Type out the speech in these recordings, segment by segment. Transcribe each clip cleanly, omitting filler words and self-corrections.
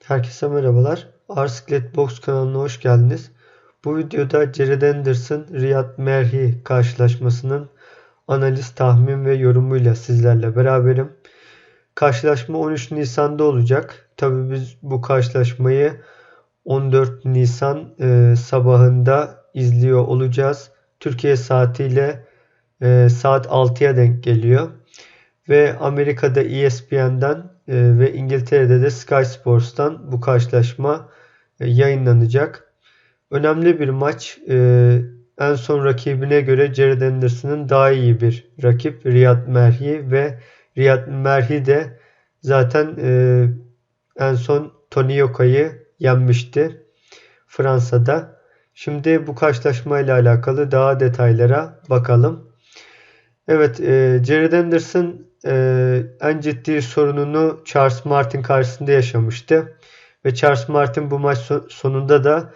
Herkese merhabalar. Arsiklet Box kanalına hoş geldiniz. Bu videoda Jared Anderson, Riyad Merhi karşılaşmasının analiz, tahmin ve yorumuyla sizlerle beraberim. Karşılaşma 13 Nisan'da olacak. Tabii biz bu karşılaşmayı 14 Nisan sabahında izliyor olacağız. Türkiye saatiyle saat 6'ya denk geliyor. Ve Amerika'da ESPN'den ve İngiltere'de de Sky Sports'tan bu karşılaşma yayınlanacak. Önemli bir maç. En son rakibine göre Jared Anderson'ın daha iyi bir rakip Riyad Merhi ve Riyad Merhi de zaten en son Tony Yoka'yı yenmişti Fransa'da. Şimdi bu karşılaşmayla alakalı daha detaylara bakalım. Evet, Jared Anderson en ciddi sorununu Charles Martin karşısında yaşamıştı. Ve Charles Martin bu maç sonunda da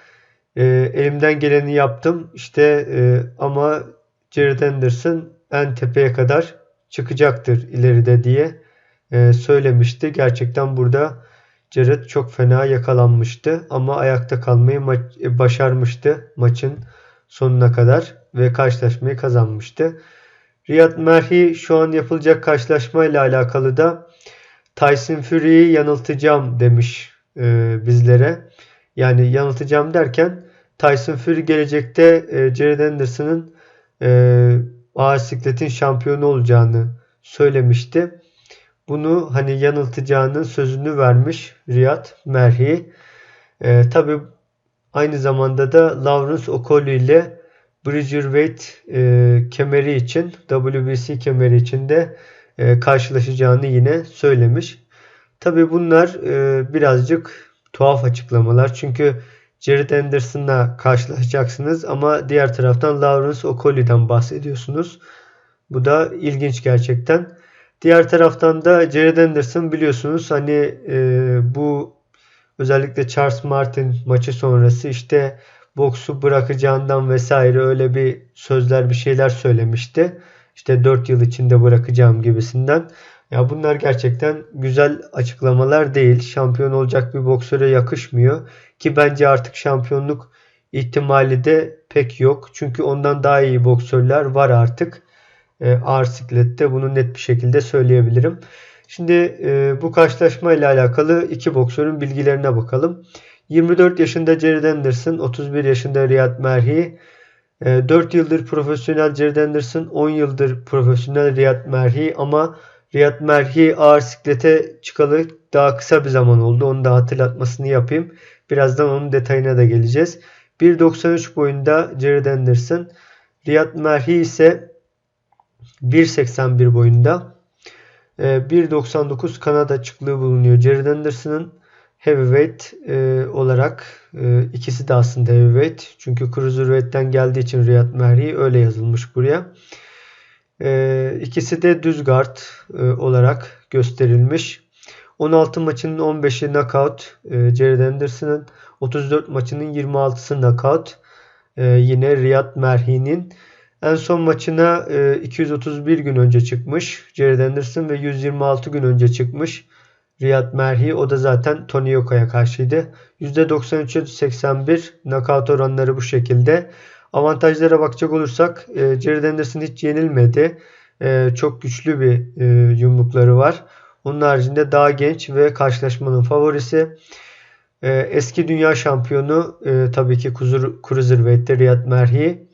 elimden geleni yaptım. İşte ama Jared Anderson en tepeye kadar çıkacaktır ileride diye söylemişti. Gerçekten burada Jared çok fena yakalanmıştı. Ama ayakta kalmayı başarmıştı maçın sonuna kadar. Ve karşılaşmayı kazanmıştı. Riyad Merhi şu an yapılacak karşılaşmayla alakalı da Tyson Fury'yi yanıltacağım demiş bizlere. Yani yanıltacağım derken Tyson Fury gelecekte Jared Anderson'ın ağır sikletin şampiyonu olacağını söylemişti. Bunu hani yanıltacağının sözünü vermiş Riyad Merhi. Tabi aynı zamanda da Lawrence Okolie ile Bridgerweight kemeri için, WBC kemeri için de karşılaşacağını yine söylemiş. Tabi bunlar birazcık tuhaf açıklamalar. Çünkü Jared Anderson'la karşılaşacaksınız ama diğer taraftan Lawrence Okolie'den bahsediyorsunuz. Bu da ilginç gerçekten. Diğer taraftan da Jared Anderson biliyorsunuz hani bu özellikle Charles Martin maçı sonrası işte boksu bırakacağından vesaire öyle bir sözler bir şeyler söylemişti. İşte 4 yıl içinde bırakacağım gibisinden. Ya bunlar gerçekten güzel açıklamalar değil. Şampiyon olacak bir boksöre yakışmıyor. Ki bence artık şampiyonluk ihtimali de pek yok. Çünkü ondan daha iyi boksörler var artık. Ağır siklette bunu net bir şekilde söyleyebilirim. Şimdi bu karşılaşma ile alakalı iki boksörün bilgilerine bakalım. 24 yaşında Jared Anderson, 31 yaşında Riyad Merhi. 4 yıldır profesyonel Jared Anderson, 10 yıldır profesyonel Riyad Merhi ama Riyad Merhi ağır siklete çıkalı daha kısa bir zaman oldu. Onu da hatırlatmasını yapayım. Birazdan onun detayına da geleceğiz. 1.93 boyunda Jared Anderson. Riyad Merhi ise 1.81 boyunda. 1.99 Kanada açıklığı bulunuyor Jared Anderson'ın. Heavyweight olarak ikisi de aslında heavyweight. Çünkü cruiserweight'ten geldiği için Riyad Merhi öyle yazılmış buraya. İkisi de düz guard olarak gösterilmiş. 16 maçının 15'i knockout Jared Anderson'ın. 34 maçının 26'sı knockout. Yine Riyad Merhi'nin. En son maçına 231 gün önce çıkmış Jared Anderson ve 126 gün önce çıkmış Riyad Merhi. O da zaten Tony Yoka'ya karşıydı. %93'e 81 knockout oranları bu şekilde. Avantajlara bakacak olursak Jared Anderson hiç yenilmedi. Çok güçlü bir yumrukları var. Onun haricinde daha genç ve karşılaşmanın favorisi. Eski dünya şampiyonu tabii ki Cruiserweight'te Riyad Merhi.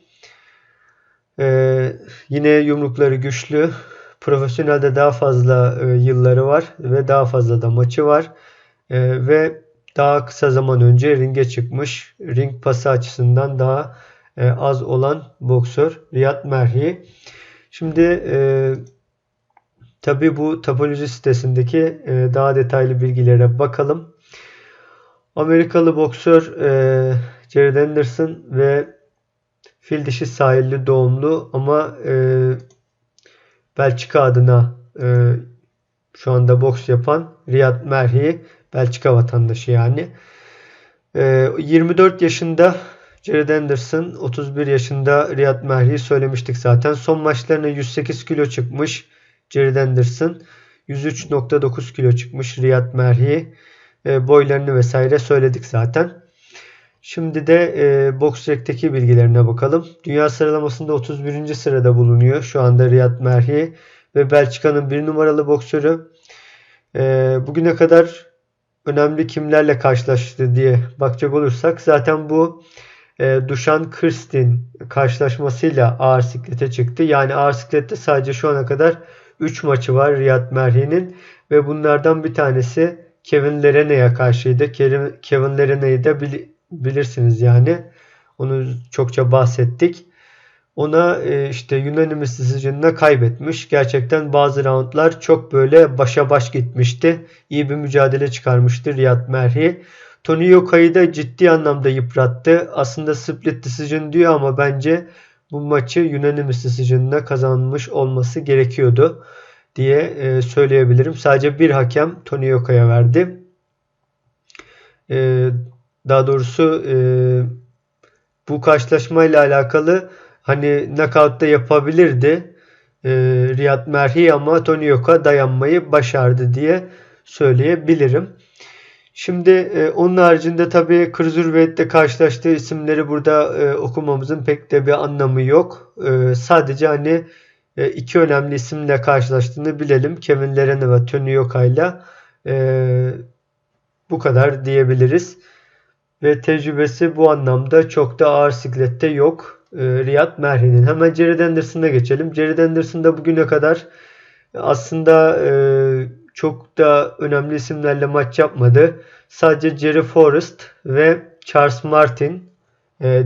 Yine yumrukları güçlü. Profesyonelde daha fazla yılları var ve daha fazla da maçı var. Ve daha kısa zaman önce ringe çıkmış. Ring pası açısından daha az olan boksör Riyad Merhi. Şimdi tabi bu Tapoloji sitesindeki daha detaylı bilgilere bakalım. Amerikalı boksör Jared Anderson ve fil dişi sahilli doğumlu ama Belçika adına şu anda boks yapan Riyad Merhi, Belçika vatandaşı yani. 24 yaşında Jared Anderson, 31 yaşında Riyad Merhi söylemiştik zaten. Son maçlarına 108 kilo çıkmış Jared Anderson. 103.9 kilo çıkmış Riyad Merhi. boylarını vesaire söyledik zaten. Şimdi de BoxRec'teki bilgilerine bakalım. Dünya sıralamasında 31. sırada bulunuyor şu anda Riyad Merhi ve Belçika'nın 1 numaralı boksörü. Bugüne kadar önemli kimlerle karşılaştı diye bakacak olursak zaten bu Dušan Krstin karşılaşmasıyla ağır siklete çıktı. Yani ağır siklette sadece şu ana kadar 3 maçı var Riyad Merhi'nin ve bunlardan bir tanesi Kevin Lerene'ye karşıydı. Kevin Lerene'yi de bilirsiniz yani. Onu çokça bahsettik. Ona işte unanimous decision'la kaybetmiş. Gerçekten bazı roundlar çok böyle başa baş gitmişti. İyi bir mücadele çıkarmıştı Riyad Merhi. Tony Yoka'yı da ciddi anlamda yıprattı. Aslında split decision diyor ama bence bu maçı unanimous decision'la kazanmış olması gerekiyordu diye söyleyebilirim. Sadece bir hakem Tony Yoka'ya verdi. Daha doğrusu bu karşılaşmayla alakalı hani knockout'ta yapabilirdi Riyad Merhi ama Tony Yoka dayanmayı başardı diye söyleyebilirim. Şimdi onun haricinde tabii Cruiserweight'te karşılaştığı isimleri burada okumamızın pek de bir anlamı yok. Sadece hani iki önemli isimle karşılaştığını bilelim. Kevin Lerene ve Tony Yoka ile bu kadar diyebiliriz. Ve tecrübesi bu anlamda çok da ağır siklette yok Riyad Merhi'nin. Hemen Jared Anderson'a geçelim. Jared Anderson da bugüne kadar aslında çok da önemli isimlerle maç yapmadı. Sadece Jerry Forrest ve Charles Martin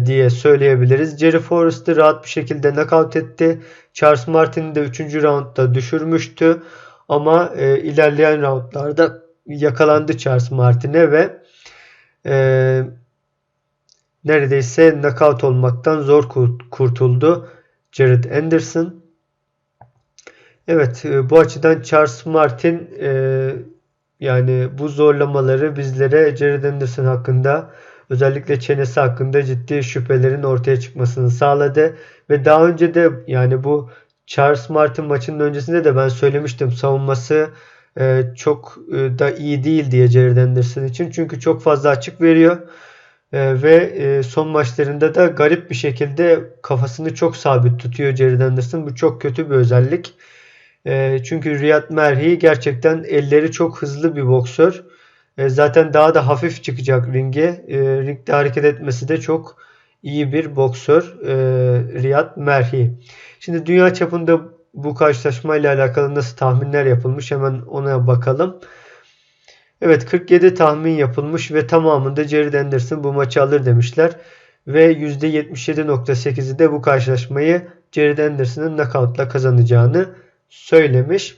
diye söyleyebiliriz. Jerry Forrest'ı rahat bir şekilde knockout etti. Charles Martin'i de 3. roundda düşürmüştü. Ama ilerleyen roundlarda yakalandı Charles Martin'e ve neredeyse knockout olmaktan zor kurtuldu Jared Anderson. Evet, bu açıdan Charles Martin yani bu zorlamaları bizlere Jared Anderson hakkında, özellikle çenesi hakkında ciddi şüphelerin ortaya çıkmasını sağladı ve daha önce de yani bu Charles Martin maçının öncesinde de ben söylemiştim, savunması çok da iyi değil diye Jared Anderson için. Çünkü çok fazla açık veriyor ve son maçlarında da garip bir şekilde kafasını çok sabit tutuyor Jared Anderson. Bu çok kötü bir özellik. Çünkü Riyad Merhi gerçekten elleri çok hızlı bir boksör. Zaten daha da hafif çıkacak ringe. Ringde hareket etmesi de çok iyi bir boksör Riyad Merhi. Şimdi dünya çapında bu karşılaşmayla alakalı nasıl tahminler yapılmış hemen ona bakalım. Evet, 47 tahmin yapılmış ve tamamında Jared Anderson bu maçı alır demişler. Ve %77.8'i de bu karşılaşmayı Jared Anderson'ın knockout'la kazanacağını söylemiş.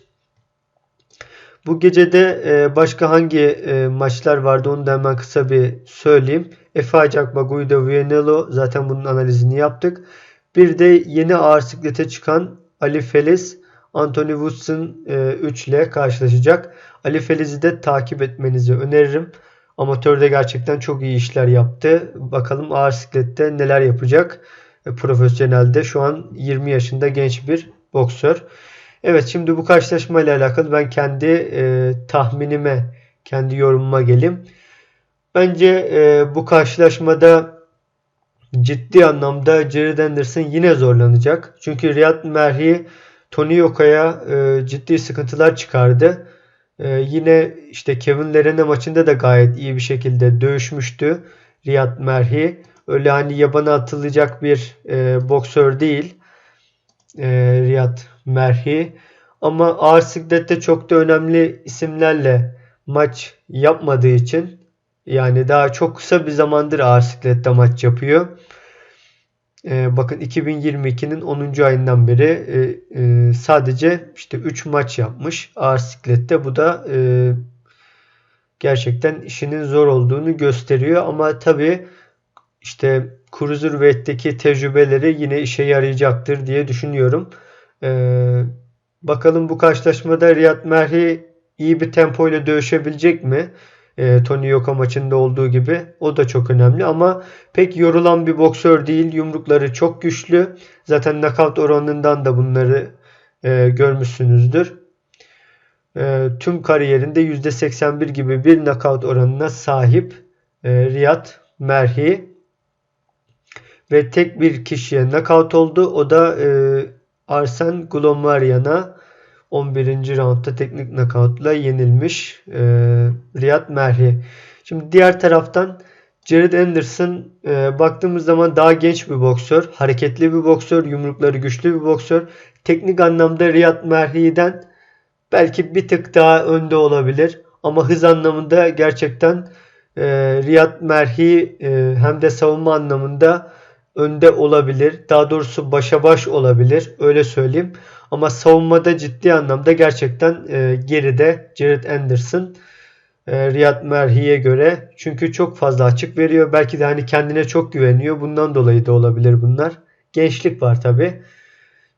Bu gecede başka hangi maçlar vardı onu da hemen kısa bir söyleyeyim. Efe Acakba, Guido Vianello, zaten bunun analizini yaptık. Bir de yeni ağır siklete çıkan Ali Feliz, Anthony Woodson 3 ile karşılaşacak. Ali Feliz'i de takip etmenizi öneririm. Amatörde gerçekten çok iyi işler yaptı. Bakalım ağır siklette neler yapacak. Profesyonelde şu an 20 yaşında genç bir boksör. Evet, şimdi bu karşılaşma ile alakalı ben kendi tahminime, kendi yorumuma geleyim. Bence bu karşılaşmada ciddi anlamda Jared Anderson yine zorlanacak. Çünkü Riyad Merhi Tony Yoka'ya ciddi sıkıntılar çıkardı. Yine işte Kevin Lerene maçında da gayet iyi bir şekilde dövüşmüştü Riyad Merhi. Öyle hani yabana atılacak bir boksör değil Riyad Merhi. Ama ağır siklette çok da önemli isimlerle maç yapmadığı için, yani daha çok kısa bir zamandır ağır siklette maç yapıyor. Bakın 2022'nin 10. ayından beri sadece işte 3 maç yapmış ağır siklette. Bu da gerçekten işinin zor olduğunu gösteriyor. Ama tabii işte Cruiserweight'teki tecrübeleri yine işe yarayacaktır diye düşünüyorum. Bakalım bu karşılaşmada Riyad Merhi iyi bir tempo ile dövüşebilecek mi? Tony Yoka maçında olduğu gibi. O da çok önemli ama pek yorulan bir boksör değil. Yumrukları çok güçlü. Zaten knockout oranından da bunları görmüşsünüzdür. tüm kariyerinde %81 gibi bir knockout oranına sahip Riyad Merhi ve tek bir kişiye knockout oldu. O da Arsen Goulamirian'a 11. roundda teknik knockoutla yenilmiş Riyad Merhi. Şimdi diğer taraftan Jared Anderson baktığımız zaman daha genç bir boksör, hareketli bir boksör, yumrukları güçlü bir boksör. Teknik anlamda Riyad Merhi'den belki bir tık daha önde olabilir. Ama hız anlamında gerçekten Riyad Merhi hem de savunma anlamında önde olabilir. Daha doğrusu başa baş olabilir. Öyle söyleyeyim. Ama savunmada ciddi anlamda gerçekten geride Jared Anderson Riyad Merhi'ye göre. Çünkü çok fazla açık veriyor. Belki de hani kendine çok güveniyor. Bundan dolayı da olabilir bunlar. Gençlik var tabi.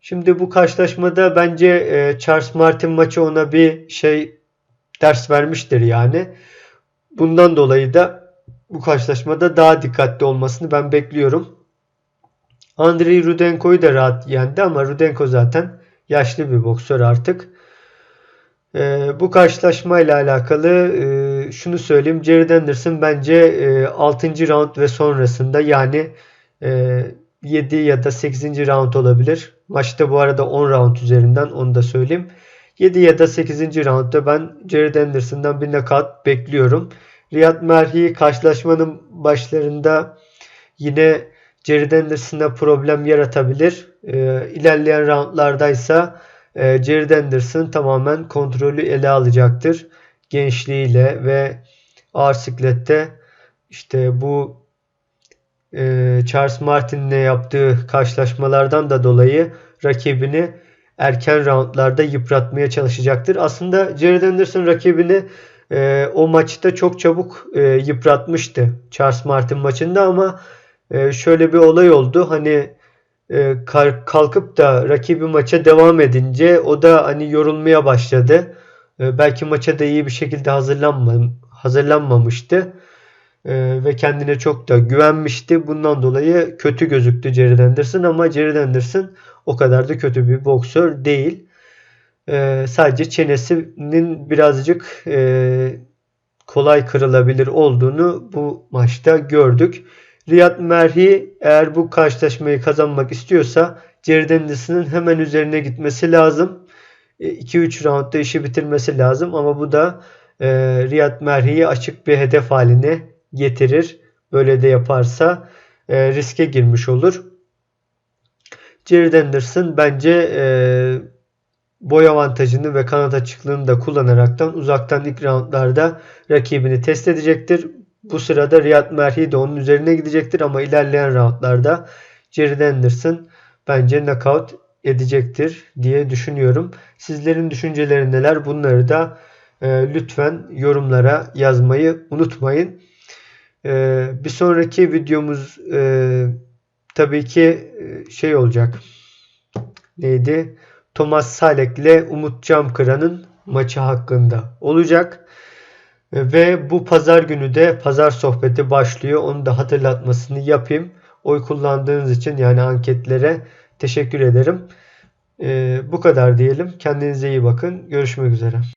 Şimdi bu karşılaşmada bence Charles Martin maçı ona bir ders vermiştir yani. Bundan dolayı da bu karşılaşmada daha dikkatli olmasını ben bekliyorum. Andrei Rudenko'yu da rahat yendi ama Rudenko zaten yaşlı bir boksör artık. Bu karşılaşmayla alakalı şunu söyleyeyim. Jared Anderson bence 6. round ve sonrasında yani 7 ya da 8. round olabilir. Maçta bu arada 10 round üzerinden, onu da söyleyeyim. 7 ya da 8. roundda ben Jared Anderson'dan bir knockout bekliyorum. Riyad Merhi karşılaşmanın başlarında yine Jared Anderson'a problem yaratabilir. İlerleyen roundlardaysa Jared Anderson tamamen kontrolü ele alacaktır. Gençliğiyle ve ağır siklette işte bu Charles Martin'le yaptığı karşılaşmalardan da dolayı rakibini erken roundlarda yıpratmaya çalışacaktır. Aslında Jared Anderson rakibini o maçta çok çabuk yıpratmıştı Charles Martin maçında ama şöyle bir olay oldu. Hani kalkıp da rakibi maça devam edince o da hani yorulmaya başladı. Belki maça da iyi bir şekilde hazırlanmamıştı. Ve kendine çok da güvenmişti. Bundan dolayı kötü gözüktü Jared Anderson ama Jared Anderson o kadar da kötü bir boksör değil. Sadece çenesinin birazcık kolay kırılabilir olduğunu bu maçta gördük. Riyad Merhi eğer bu karşılaşmayı kazanmak istiyorsa Jared Anderson'ın hemen üzerine gitmesi lazım. 2-3 roundda işi bitirmesi lazım ama bu da Riyad Merhi'yi açık bir hedef haline getirir. Böyle de yaparsa riske girmiş olur. Jared Anderson bence boy avantajını ve kanat açıklığını da kullanaraktan uzaktan ilk roundlarda rakibini test edecektir. Bu sırada Riyad Merhi de onun üzerine gidecektir ama ilerleyen roundlarda Jared Anderson bence knockout edecektir diye düşünüyorum. Sizlerin düşünceleri neler? Bunları da lütfen yorumlara yazmayı unutmayın. Bir sonraki videomuz tabii ki olacak. Neydi? Thomas Salek ile Umut Camkıran'ın maçı hakkında olacak. Ve bu pazar günü de pazar sohbeti başlıyor. Onu da hatırlatmasını yapayım. Oy kullandığınız için yani anketlere teşekkür ederim. Bu kadar diyelim. Kendinize iyi bakın. Görüşmek üzere.